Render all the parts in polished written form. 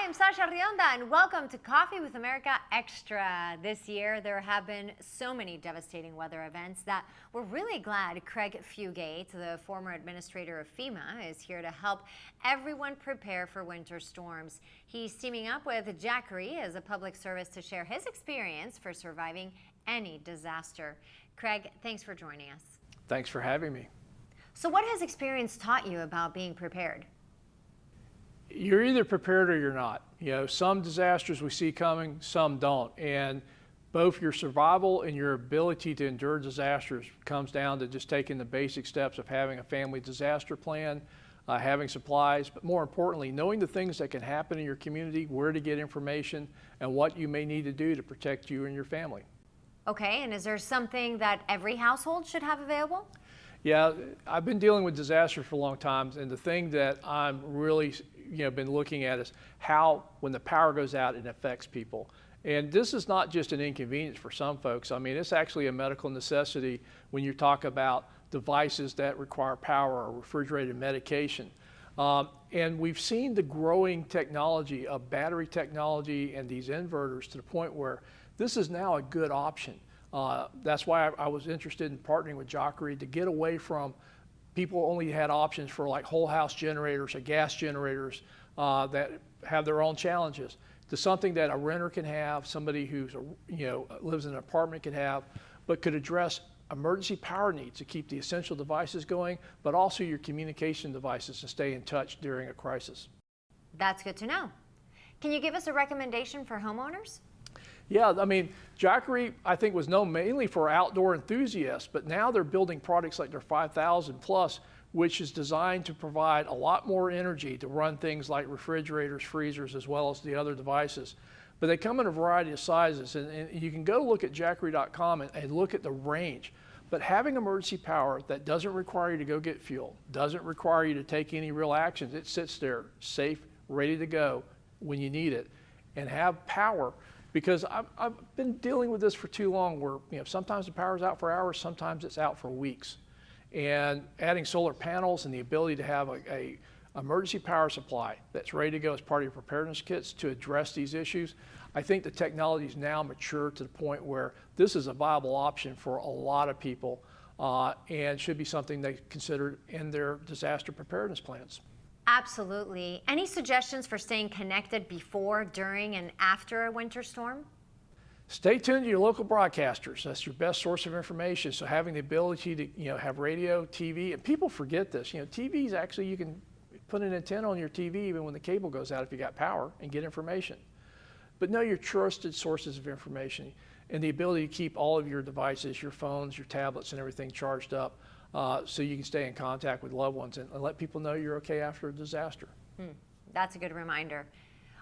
I'm Sasha Rionda, and welcome to Coffee with America Extra. This year, there have been so many devastating weather events that we're really glad Craig Fugate, the former administrator of FEMA, is here to help everyone prepare for winter storms. He's teaming up with Jackery as a public service to share his experience for surviving any disaster. Craig, thanks for joining us. Thanks for having me. So what has experience taught you about being prepared? You're either prepared or you're not. You know, some disasters we see coming, some don't. And both your survival and your ability to endure disasters comes down to just taking the basic steps of having a family disaster plan, having supplies, but more importantly, knowing the things that can happen in your community, where to get information, and what you may need to do to protect you and your family. Okay, and is there something that every household should have available? Yeah, I've been dealing with disasters for a long time, and the thing that I'm really been looking at is how, when the power goes out, it affects people. And this is not just an inconvenience for some folks. I mean, it's actually a medical necessity when you talk about devices that require power or refrigerated medication. And we've seen the growing technology of battery technology and these inverters to the point where this is now a good option. That's why I was interested in partnering with Jackery to get away from people only had options for like whole house generators or gas generators that have their own challenges, to something that a renter can have, somebody who's lives in an apartment can have, but could address emergency power needs to keep the essential devices going, but also your communication devices to stay in touch during a crisis. That's good to know. Can you give us a recommendation for homeowners? Yeah, I mean, Jackery, I think, was known mainly for outdoor enthusiasts, but now they're building products like their 5000 Plus, which is designed to provide a lot more energy to run things like refrigerators, freezers, as well as the other devices. But they come in a variety of sizes, and you can go look at Jackery.com and look at the range. But having emergency power that doesn't require you to go get fuel, doesn't require you to take any real actions, it sits there safe, ready to go when you need it, and have power. Because I've been dealing with this for too long where sometimes the power's out for hours, sometimes it's out for weeks. And adding solar panels and the ability to have a emergency power supply that's ready to go as part of your preparedness kits to address these issues, I think the technology is now mature to the point where this is a viable option for a lot of people and should be something they consider in their disaster preparedness plans. Absolutely. Any suggestions for staying connected before, during, and after a winter storm? Stay tuned to your local broadcasters. That's your best source of information. So having the ability to have radio, TV, and people forget this. TVs actually, you can put an antenna on your TV even when the cable goes out if you got power and get information. But know your trusted sources of information and the ability to keep all of your devices, your phones, your tablets, and everything charged up. So you can stay in contact with loved ones and let people know you're okay after a disaster. That's a good reminder.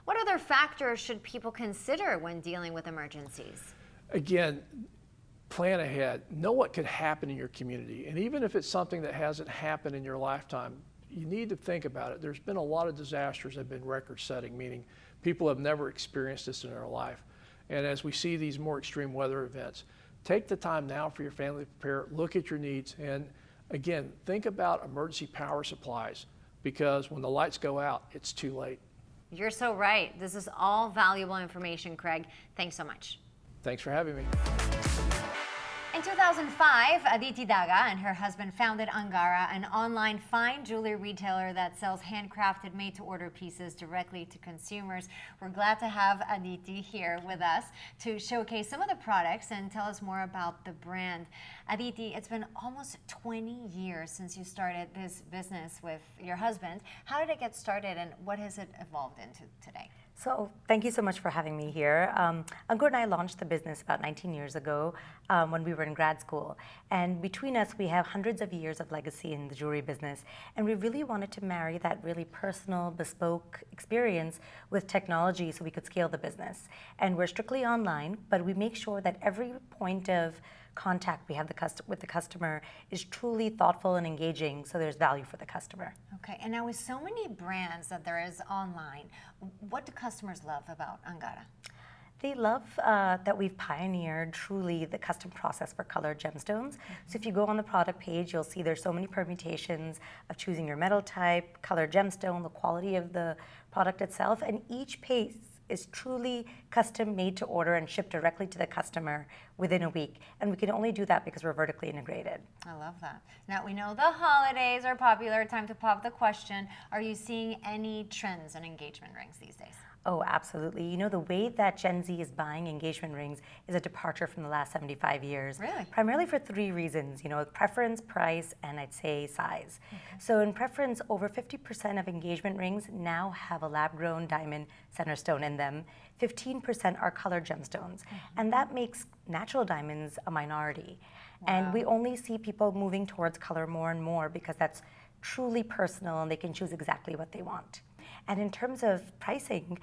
What other factors should people consider when dealing with emergencies? Again, plan ahead. Know what could happen in your community. And even if it's something that hasn't happened in your lifetime, you need to think about it. There's been a lot of disasters that have been record-setting, meaning people have never experienced this in their life. And as we see these more extreme weather events, take the time now for your family to prepare, look at your needs, and again, think about emergency power supplies, because when the lights go out, it's too late. You're so right. This is all valuable information, Craig. Thanks so much. Thanks for having me. In 2005, Aditi Daga and her husband founded Angara, an online fine jewelry retailer that sells handcrafted, made-to-order pieces directly to consumers. We're glad to have Aditi here with us to showcase some of the products and tell us more about the brand. Aditi, it's been almost 20 years since you started this business with your husband. How did it get started, and what has it evolved into today? So thank you so much for having me here. Ankur and I launched the business about 19 years ago when we were in grad school. And between us, we have hundreds of years of legacy in the jewelry business. And we really wanted to marry that really personal, bespoke experience with technology so we could scale the business. And we're strictly online, but we make sure that every point of contact we have with the customer is truly thoughtful and engaging, so there's value for the customer. Okay, and now with so many brands that there is online, what do customers love about Angara? They love that we've pioneered truly the custom process for colored gemstones. So if you go on the product page, you'll see there's so many permutations of choosing your metal type, colored gemstone, the quality of the product itself, and each piece is truly custom made to order and shipped directly to the customer within a week. And we can only do that because we're vertically integrated. I love that. Now, we know the holidays are popular. Time to pop the question. Are you seeing any trends in engagement rings these days? Oh, absolutely. You know, the way that Gen Z is buying engagement rings is a departure from the last 75 years. Really? Primarily for three reasons, you know, preference, price, and I'd say size. So in preference, over 50% of engagement rings now have a lab-grown diamond center stone in them. 15% are colored gemstones. And that makes natural diamonds a minority. And we only see people moving towards color more and more because that's truly personal and they can choose exactly what they want. And in terms of pricing,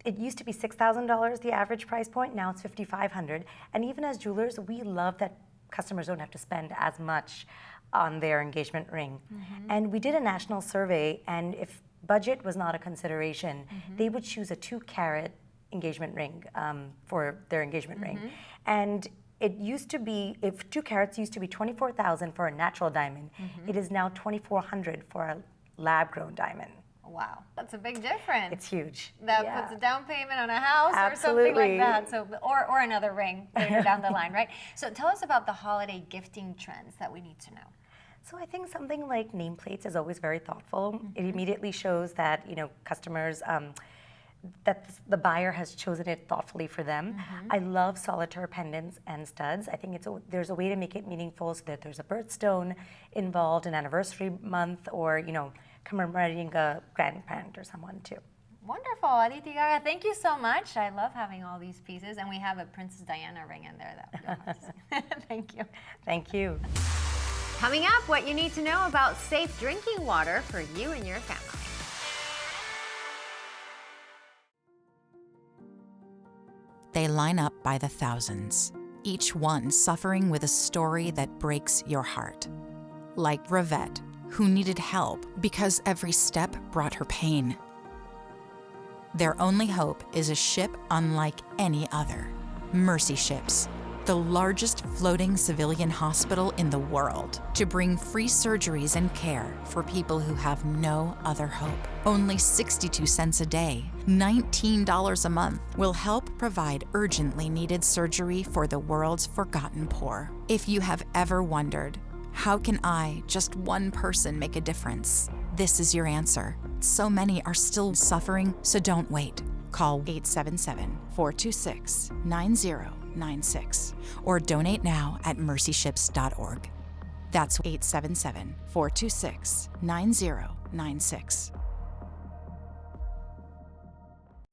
it used to be $6,000, the average price point. Now it's $5,500. And even as jewelers, we love that customers don't have to spend as much on their engagement ring. And we did a national survey, and if budget was not a consideration, they would choose a 2-carat engagement ring for their engagement ring. And it used to be, if 2 carats used to be $24,000 for a natural diamond, it is now $2,400 for a lab-grown diamond. Wow, that's a big difference. It's huge. That Yeah. puts a down payment on a house or something like Absolutely. that. So, or another ring later down the line, right? So tell us about the holiday gifting trends that we need to know. So I think something like nameplates is always very thoughtful. It immediately shows that, you know, customers, that the buyer has chosen it thoughtfully for them. I love solitaire pendants and studs. I think there's a way to make it meaningful so that there's a birthstone involved, an anniversary month, or, you know, commemorating a grandparent or someone too. Wonderful, Aditi Gaga. Thank you so much. I love having all these pieces, and we have a Princess Diana ring in there that you'll have to see. Thank you. Thank you. Coming up, what you need to know about safe drinking water for you and your family. They line up by the thousands, each one suffering with a story that breaks your heart. Like Rivette, who needed help because every step brought her pain. Their only hope is a ship unlike any other, Mercy Ships, the largest floating civilian hospital in the world, to bring free surgeries and care for people who have no other hope. Only 62 cents a day, $19 a month, will help provide urgently needed surgery for the world's forgotten poor. If you have ever wondered, how can I, just one person, make a difference? This is your answer. So many are still suffering, so don't wait. Call 877-426-9096 or donate now at mercyships.org. That's 877-426-9096.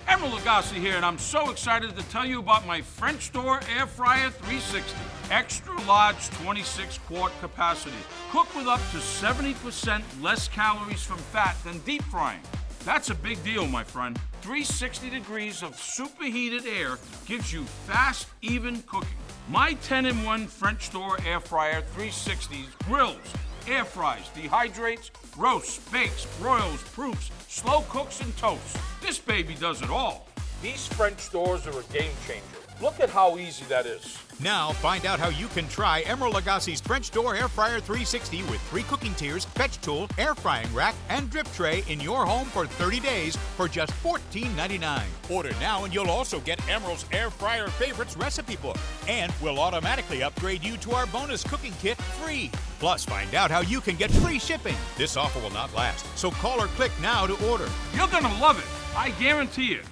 Emeril Lagasse here, and I'm so excited to tell you about my French door Air Fryer 360. Extra large 26-quart capacity. Cook with up to 70% less calories from fat than deep frying. That's a big deal, my friend. 360 degrees of superheated air gives you fast, even cooking. My 10-in-1 French door Air Fryer 360 grills, air fries, dehydrates, roasts, bakes, broils, proofs, slow cooks, and toasts. This baby does it all. These French doors are a game changer. Look at how easy that is. Now, find out how you can try Emeril Lagasse's French Door Air Fryer 360 with 3 cooking tiers, fetch tool, air frying rack, and drip tray in your home for 30 days for just $14.99. Order now and you'll also get Emeril's Air Fryer Favorites recipe book. And we'll automatically upgrade you to our bonus cooking kit free. Plus, find out how you can get free shipping. This offer will not last, so call or click now to order. You're gonna love it. I guarantee it.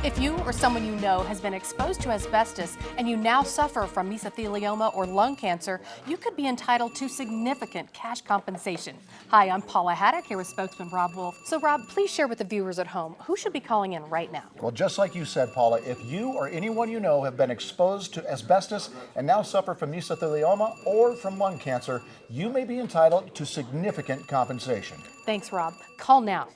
If you or someone you know has been exposed to asbestos and you now suffer from mesothelioma or lung cancer, you could be entitled to significant cash compensation. Hi, I'm Paula Haddock here with spokesman Rob Wolf. So Rob, please share with the viewers at home, who should be calling in right now? Well, just like you said, Paula, if you or anyone you know have been exposed to asbestos and now suffer from mesothelioma or from lung cancer, you may be entitled to significant compensation. Thanks, Rob. Call now.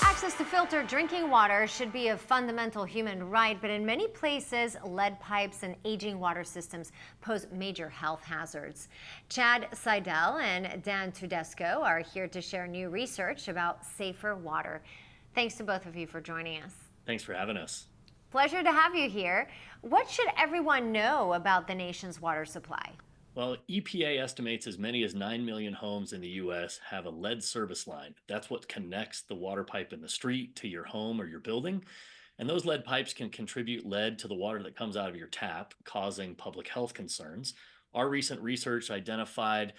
Access to filtered drinking water should be a fundamental human right, but in many places, lead pipes and aging water systems pose major health hazards. Chad Seidel and Dan Tedesco are here to share new research about safer water. Thanks to both of you for joining us. Thanks for having us. Pleasure to have you here. What should everyone know about the nation's water supply? Well, EPA estimates as many as 9 million homes in the U.S. have a lead service line. That's what connects the water pipe in the street to your home or your building. And those lead pipes can contribute lead to the water that comes out of your tap, causing public health concerns. Our recent research identified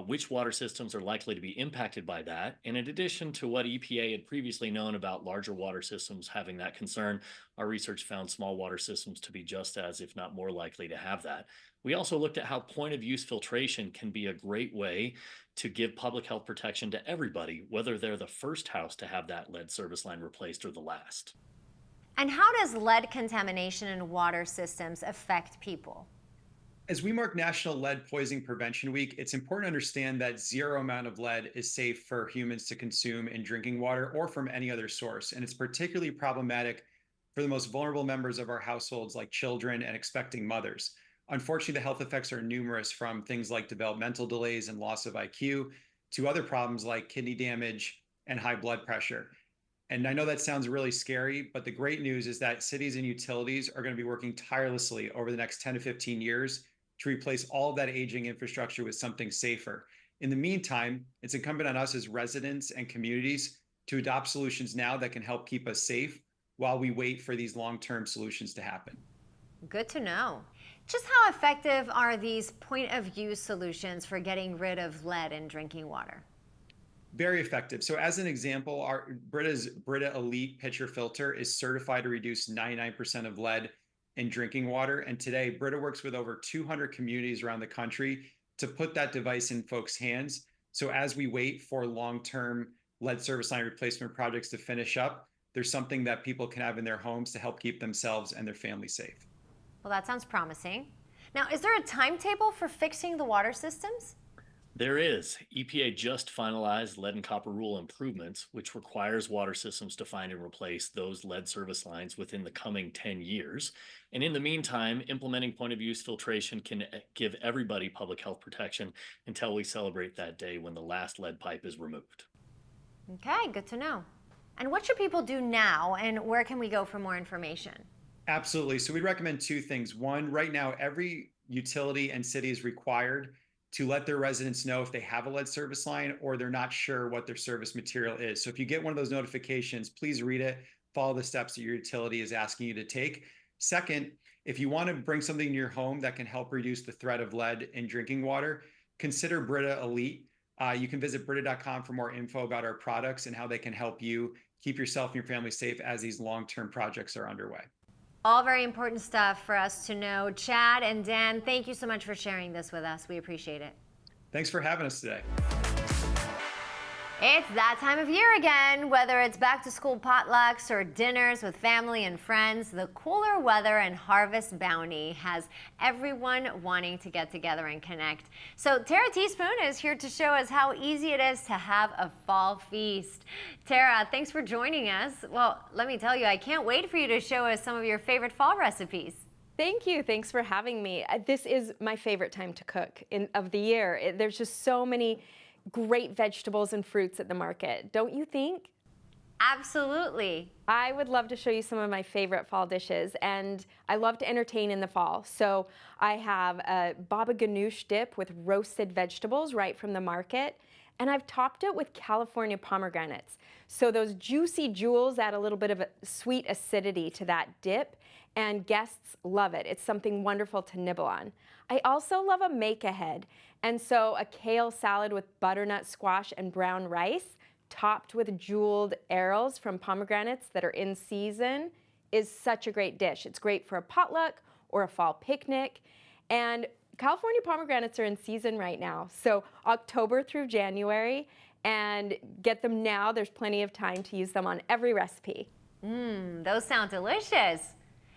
which water systems are likely to be impacted by that. And in addition to what EPA had previously known about larger water systems having that concern, our research found small water systems to be just as, if not more likely to have that. We also looked at how point of use filtration can be a great way to give public health protection to everybody, whether they're the first house to have that lead service line replaced or the last. And how does lead contamination in water systems affect people? As we mark National Lead Poisoning Prevention Week, it's important to understand that zero amount of lead is safe for humans to consume in drinking water or from any other source. And it's particularly problematic for the most vulnerable members of our households, like children and expecting mothers. Unfortunately, the health effects are numerous, from things like developmental delays and loss of IQ to other problems like kidney damage and high blood pressure. And I know that sounds really scary, but the great news is that cities and utilities are going to be working tirelessly over the next 10 to 15 years to replace all of that aging infrastructure with something safer. In the meantime, it's incumbent on us as residents and communities to adopt solutions now that can help keep us safe while we wait for these long-term solutions to happen. Good to know. Just how effective are these point-of-use solutions for getting rid of lead in drinking water? Very effective. So as an example, our Brita's Brita Elite pitcher filter is certified to reduce 99% of lead in drinking water. And today, Brita works with over 200 communities around the country to put that device in folks' hands. So as we wait for long-term lead service line replacement projects to finish up, there's something that people can have in their homes to help keep themselves and their families safe. Well, that sounds promising. Now, is there a timetable for fixing the water systems? There is. EPA just finalized lead and copper rule improvements, which requires water systems to find and replace those lead service lines within the coming 10 years. And in the meantime, implementing point of use filtration can give everybody public health protection until we celebrate that day when the last lead pipe is removed. Okay, good to know. And what should people do now, and where can we go for more information? Absolutely. So we'd recommend two things. One, right now, every utility and city is required to let their residents know if they have a lead service line or they're not sure what their service material is. So if you get one of those notifications, please read it, follow the steps that your utility is asking you to take. Second, if you want to bring something in your home that can help reduce the threat of lead in drinking water, consider Brita Elite. You can visit Brita.com for more info about our products and how they can help you keep yourself and your family safe as these long-term projects are underway. All very important stuff for us to know. Chad and Dan, thank you so much for sharing this with us. We appreciate it. Thanks for having us today. It's that time of year again. Whether it's back to school potlucks or dinners with family and friends, the cooler weather and Harvest Bounty has everyone wanting to get together and connect. So Tara Teaspoon is here to show us how easy it is to have a fall feast. Tara, thanks for joining us. Well, let me tell you, I can't wait for you to show us some of your favorite fall recipes. Thank you. Thanks for having me. This is my favorite time to cook of the year. There's just so many great vegetables and fruits at the market, don't you think? Absolutely. I would love to show you some of my favorite fall dishes, and I love to entertain in the fall. So I have a baba ganoush dip with roasted vegetables right from the market, and I've topped it with California pomegranates. So those juicy jewels add a little bit of a sweet acidity to that dip, and guests love it. It's something wonderful to nibble on. I also love a make-ahead, and so a kale salad with butternut squash and brown rice, topped with jeweled arils from pomegranates that are in season, is such a great dish. It's great for a potluck or a fall picnic, and California pomegranates are in season right now, so October through January, and get them now. There's plenty of time to use them on every recipe. Those sound delicious.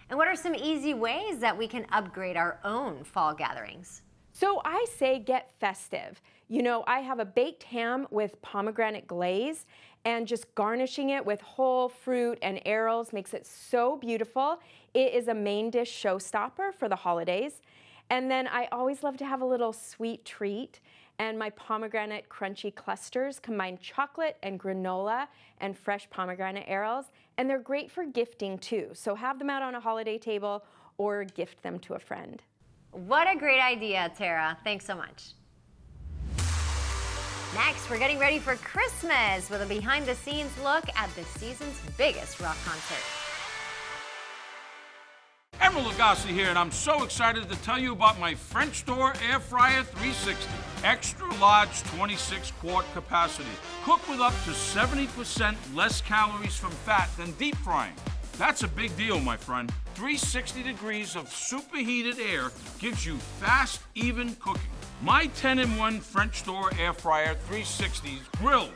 And what are some easy ways that we can upgrade our own fall gatherings? So I say get festive. You know, I have a baked ham with pomegranate glaze, and just garnishing it with whole fruit and arils makes it so beautiful. It is a main dish showstopper for the holidays. And then I always love to have a little sweet treat. And my pomegranate crunchy clusters combine chocolate and granola and fresh pomegranate arils. And they're great for gifting too. So have them out on a holiday table or gift them to a friend. What a great idea, Tara. Thanks so much. Next, we're getting ready for Christmas with a behind-the-scenes look at the season's biggest rock concert. Emeril Lagasse here, and I'm so excited to tell you about my French door Air Fryer 360. Extra large 26-quart capacity. Cook with up to 70% less calories from fat than deep frying. That's a big deal, my friend. 360 degrees of superheated air gives you fast, even cooking. My 10-in-1 French door Air Fryer 360 grills,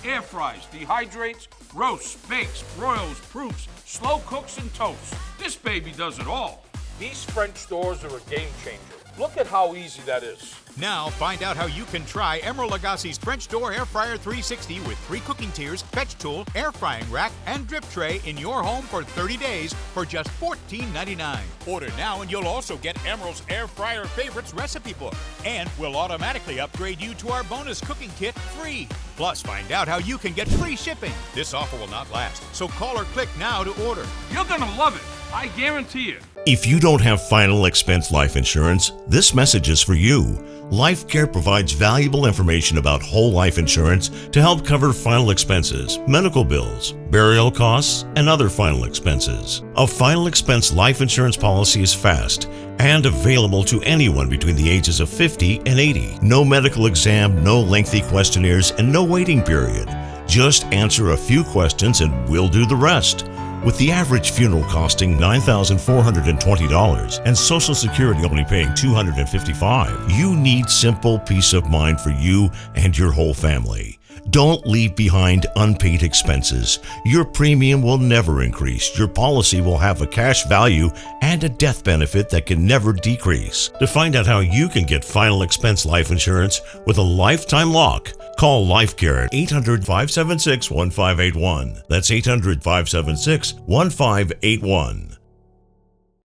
air fries, dehydrates, roasts, bakes, broils, proofs, slow cooks, and toasts. This baby does it all. These French doors are a game changer. Look at how easy that is. Now find out how you can try Emeril Lagasse's French Door Air Fryer 360 with 3 cooking tiers, fetch tool, air frying rack, and drip tray in your home for 30 days for just $14.99. Order now and you'll also get Emeril's Air Fryer Favorites recipe book. And we'll automatically upgrade you to our bonus cooking kit free. Plus, find out how you can get free shipping. This offer will not last, so call or click now to order. You're gonna love it. I guarantee it. If you don't have final expense life insurance, this message is for you. LifeCare provides valuable information about whole life insurance to help cover final expenses, medical bills, burial costs, and other final expenses. A final expense life insurance policy is fast and available to anyone between the ages of 50 and 80. No medical exam, no lengthy questionnaires, and no waiting period. Just answer a few questions and we'll do the rest. With the average funeral costing $9,420 and Social Security only paying $255, you need simple peace of mind for you and your whole family. Don't leave behind unpaid expenses. Your premium will never increase. Your policy will have a cash value and a death benefit that can never decrease. To find out how you can get final expense life insurance with a lifetime lock, call LifeCare at 800-576-1581. That's 800-576-1581.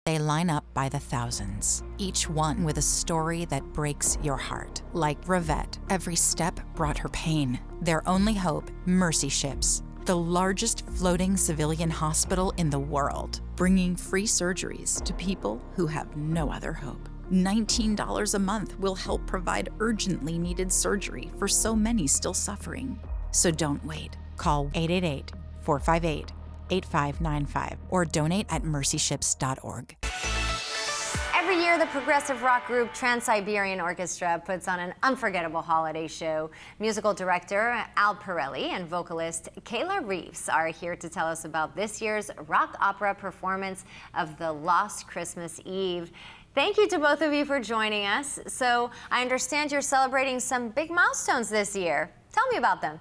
They line up by the thousands, each one with a story that breaks your heart. Like Rivette, every step brought her pain. Their only hope, Mercy Ships, the largest floating civilian hospital in the world, bringing free surgeries to people who have no other hope. $19 a month will help provide urgently needed surgery for so many still suffering. So don't wait. Call 888-458-8595 or donate at mercyships.org. Every year, the progressive rock group Trans-Siberian Orchestra puts on an unforgettable holiday show. Musical director Al Pirelli and vocalist Kayla Reeves are here to tell us about this year's rock opera performance of The Lost Christmas Eve. Thank you to both of you for joining us. So I understand you're celebrating some big milestones this year. Tell me about them.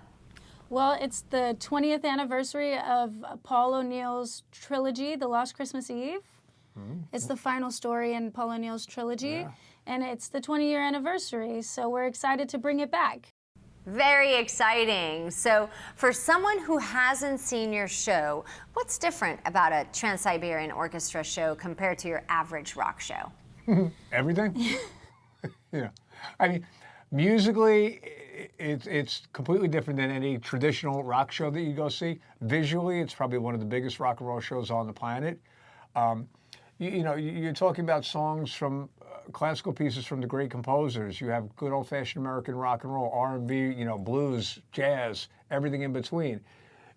Well, it's the 20th anniversary of Paul O'Neill's trilogy, The Lost Christmas Eve. It's the final story in Paul O'Neill's trilogy, and it's the 20-year anniversary, so we're excited to bring it back. Very exciting. So for someone who hasn't seen your show, what's different about a Trans-Siberian Orchestra show compared to your average rock show? Everything. I mean, musically, it's completely different than any traditional rock show that you go see. Visually, it's probably one of the biggest rock and roll shows on the planet. You're talking about songs from classical pieces from the great composers. You have good old-fashioned American rock and roll, R&B, blues, jazz, everything in between.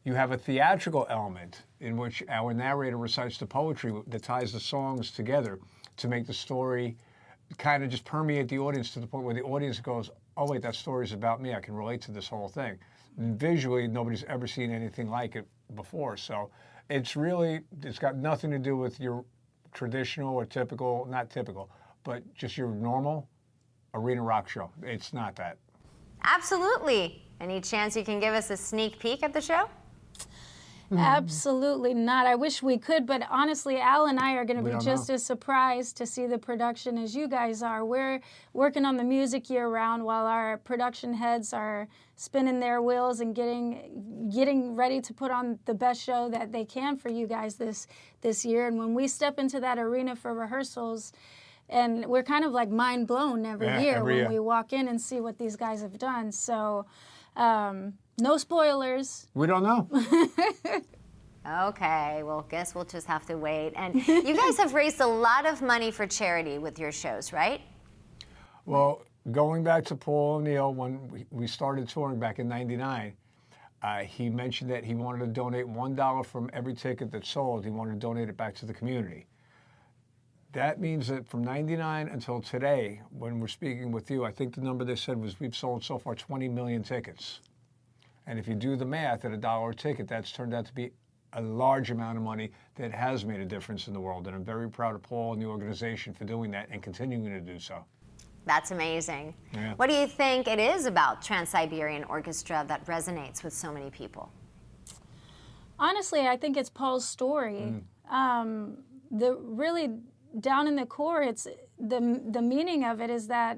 You have a theatrical element in which our narrator recites the poetry that ties the songs together to make the story kind of just permeate the audience to the point where the audience goes, oh wait, that story's about me. I can relate to this whole thing. And visually, nobody's ever seen anything like it before. So it's got nothing to do with your traditional or typical, not typical, but just your normal arena rock show. It's not that. Absolutely. Any chance you can give us a sneak peek at the show? Absolutely not. I wish we could, but honestly, Al and I are going to be just as surprised to see the production as you guys are. We're working on the music year-round while our production heads are spinning their wheels and getting ready to put on the best show that they can for you guys this year. And when we step into that arena for rehearsals, And we're kind of like mind blown every Yeah, year every when year. we walk in and see what these guys have done. So no spoilers. We don't know. Okay, well, guess we'll just have to wait. And you guys have raised a lot of money for charity with your shows, right? Well, going back to Paul O'Neill, when we started touring back in '99, he mentioned that he wanted to donate $1 from every ticket that sold. He wanted to donate it back to the community. That means that from '99 until today, when we're speaking with you, I think the number they said was we've sold so far 20 million tickets. And if you do the math at $1 a ticket, that's turned out to be a large amount of money that has made a difference in the world. And I'm very proud of Paul and the organization for doing that and continuing to do so. That's amazing. Yeah. What do you think it is about Trans-Siberian Orchestra that resonates with so many people? Honestly, I think it's Paul's story. The really down in the core, it's the meaning of it is that,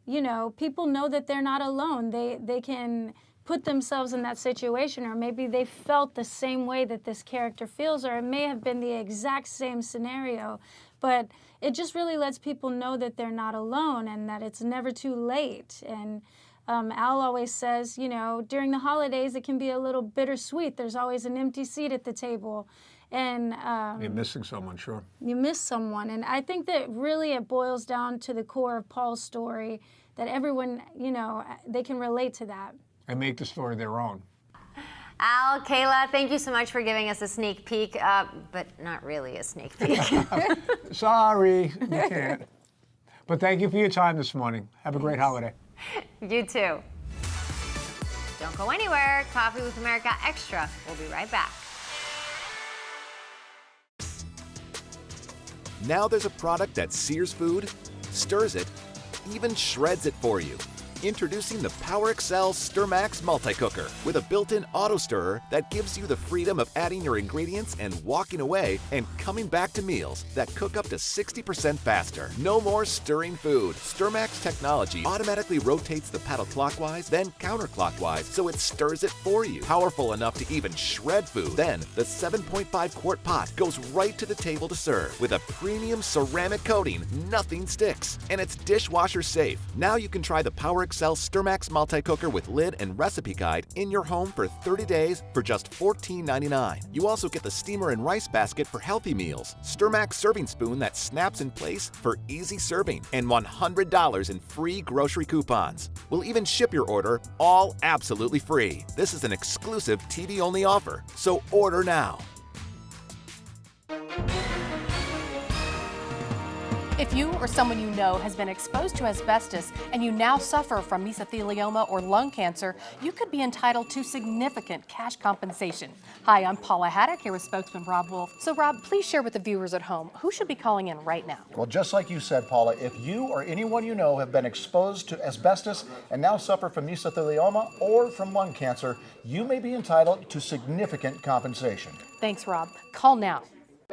you know, people know that they're not alone. They can put themselves in that situation, or maybe they felt the same way that this character feels, or it may have been the exact same scenario, but it just really lets people know that they're not alone and that it's never too late. And Al always says, you know, during the holidays it can be a little bittersweet. There's always an empty seat at the table, and You're missing someone, sure. you miss someone. And I think that really it boils down to the core of Paul's story, that everyone, you know, they can relate to that. And make the story their own. Al, Kayla, thank you so much for giving us a sneak peek, but not really a sneak peek. Sorry, you can't. But thank you for your time this morning. Have a great holiday. You too. Don't go anywhere. Coffee with America Extra. We'll be right back. Now there's a product that sears food, stirs it, even shreds it for you. Introducing the PowerXL StirMax Multi-Cooker with a built-in auto stirrer that gives you the freedom of adding your ingredients and walking away and coming back to meals that cook up to 60% faster. No more stirring food. StirMax technology automatically rotates the paddle clockwise, then counterclockwise, so it stirs it for you. Powerful enough to even shred food. Then the 7.5 quart pot goes right to the table to serve. With a premium ceramic coating, nothing sticks. And it's dishwasher safe. Now you can try the PowerXL StirMax Multi-Cooker with lid and recipe guide in your home for 30 days for just $14.99. You also get the steamer and rice basket for healthy meals, StirMax serving spoon that snaps in place for easy serving, and $100 in free grocery coupons. We'll even ship your order all absolutely free. This is an exclusive TV-only offer, so order now. If you or someone you know has been exposed to asbestos and you now suffer from mesothelioma or lung cancer, you could be entitled to significant cash compensation. Hi, I'm Paula Haddock here with spokesman Rob Wolf. So Rob, please share with the viewers at home, who should be calling in right now? Well, just like you said, Paula, if you or anyone you know have been exposed to asbestos and now suffer from mesothelioma or from lung cancer, you may be entitled to significant compensation. Thanks, Rob. Call now.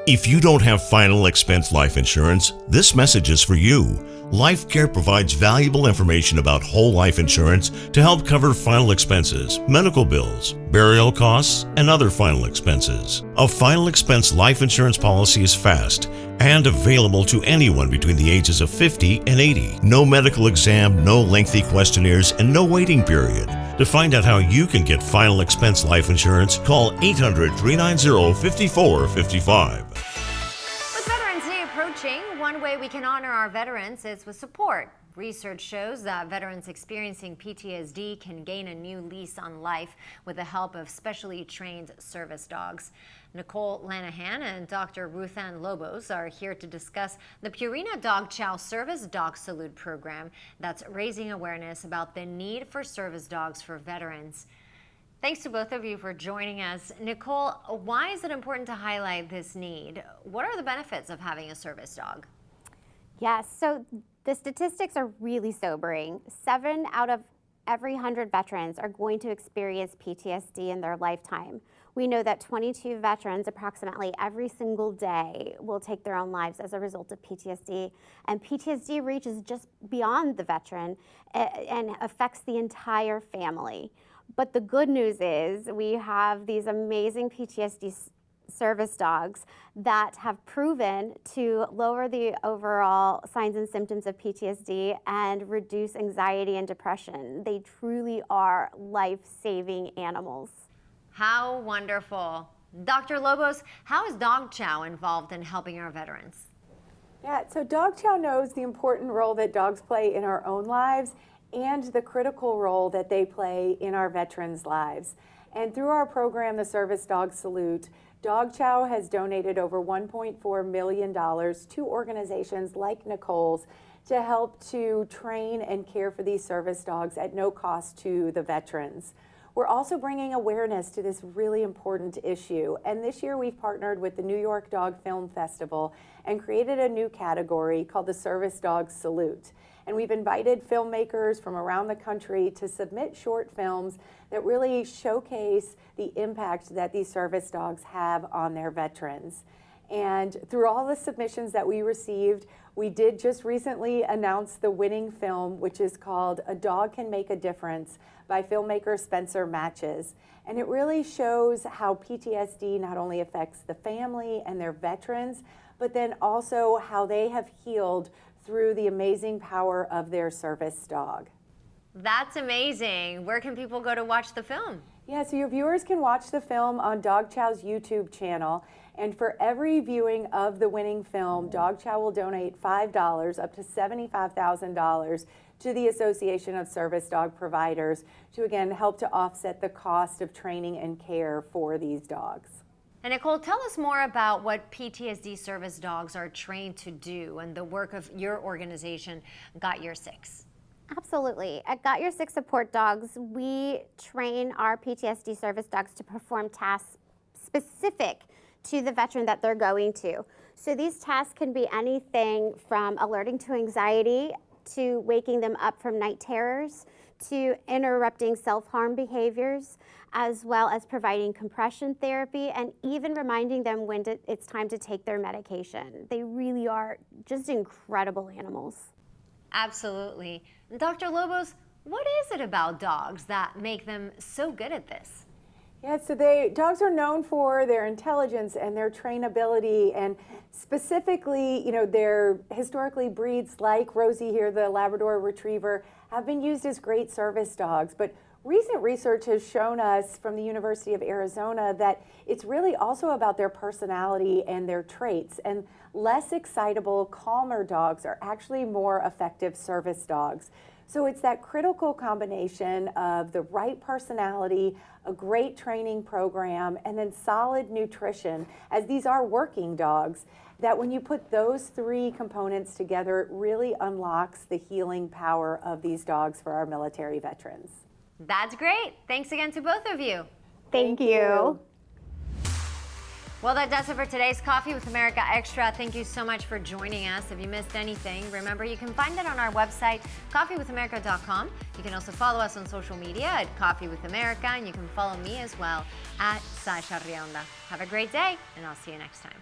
If you don't have final expense life insurance, this message is for you. LifeCare provides valuable information about whole life insurance to help cover final expenses, medical bills, burial costs, and other final expenses. A final expense life insurance policy is fast and available to anyone between the ages of 50 and 80. No medical exam, no lengthy questionnaires, and no waiting period. To find out how you can get final expense life insurance, call 800-390-5455. With Veterans Day approaching, one way we can honor our veterans is with support. Research shows that veterans experiencing PTSD can gain a new lease on life with the help of specially trained service dogs. Nicole Lanahan and Dr. Ruthann Lobos are here to discuss the Purina Dog Chow Service Dog Salute program that's raising awareness about the need for service dogs for veterans. Thanks to both of you for joining us. Nicole, why is it important to highlight this need? What are the benefits of having a service dog? Yes, so the statistics are really sobering. 7 out of every 100 veterans are going to experience PTSD in their lifetime. We know that 22 veterans approximately every single day will take their own lives as a result of PTSD. And PTSD reaches just beyond the veteran and affects the entire family. But the good news is we have these amazing PTSD service dogs that have proven to lower the overall signs and symptoms of PTSD and reduce anxiety and depression. They truly are life-saving animals. How wonderful. Dr. Lobos, how is Dog Chow involved in helping our veterans? Yeah, so Dog Chow knows the important role that dogs play in our own lives and the critical role that they play in our veterans' lives. And through our program, the Service Dog Salute, Dog Chow has donated over $1.4 million to organizations like Nicole's to help to train and care for these service dogs at no cost to the veterans. We're also bringing awareness to this really important issue. And this year we've partnered with the New York Dog Film Festival and created a new category called the Service Dog Salute. And we've invited filmmakers from around the country to submit short films that really showcase the impact that these service dogs have on their veterans. And through all the submissions that we received, we did just recently announce the winning film, which is called A Dog Can Make a Difference by filmmaker Spencer Matches. And it really shows how PTSD not only affects the family and their veterans, but then also how they have healed through the amazing power of their service dog. That's amazing. Where can people go to watch the film? Yeah, so your viewers can watch the film on Dog Chow's YouTube channel. And for every viewing of the winning film, Dog Chow will donate $5 up to $75,000 to the Association of Service Dog Providers to, again, help to offset the cost of training and care for these dogs. And Nicole, tell us more about what PTSD service dogs are trained to do and the work of your organization, Got Your Six. Absolutely. At Got Your Six Support Dogs, we train our PTSD service dogs to perform tasks specific to the veteran that they're going to. So these tasks can be anything from alerting to anxiety, to waking them up from night terrors, to interrupting self-harm behaviors, as well as providing compression therapy and even reminding them when it's time to take their medication. They really are just incredible animals. Absolutely. Dr. Lobos, what is it about dogs that make them so good at this? Yeah, so dogs are known for their intelligence and their trainability, and specifically, their historically breeds like Rosie here, the Labrador Retriever, have been used as great service dogs. But recent research has shown us from the University of Arizona that it's really also about their personality and their traits. And less excitable, calmer dogs are actually more effective service dogs. So it's that critical combination of the right personality, a great training program, and then solid nutrition, as these are working dogs, that when you put those three components together, it really unlocks the healing power of these dogs for our military veterans. That's great. Thanks again to both of you. Thank you. Well, that does it for today's Coffee with America Extra. Thank you so much for joining us. If you missed anything, remember you can find it on our website, coffeewithamerica.com. You can also follow us on social media at Coffee with America, and you can follow me as well at Sasha Rionda. Have a great day, and I'll see you next time.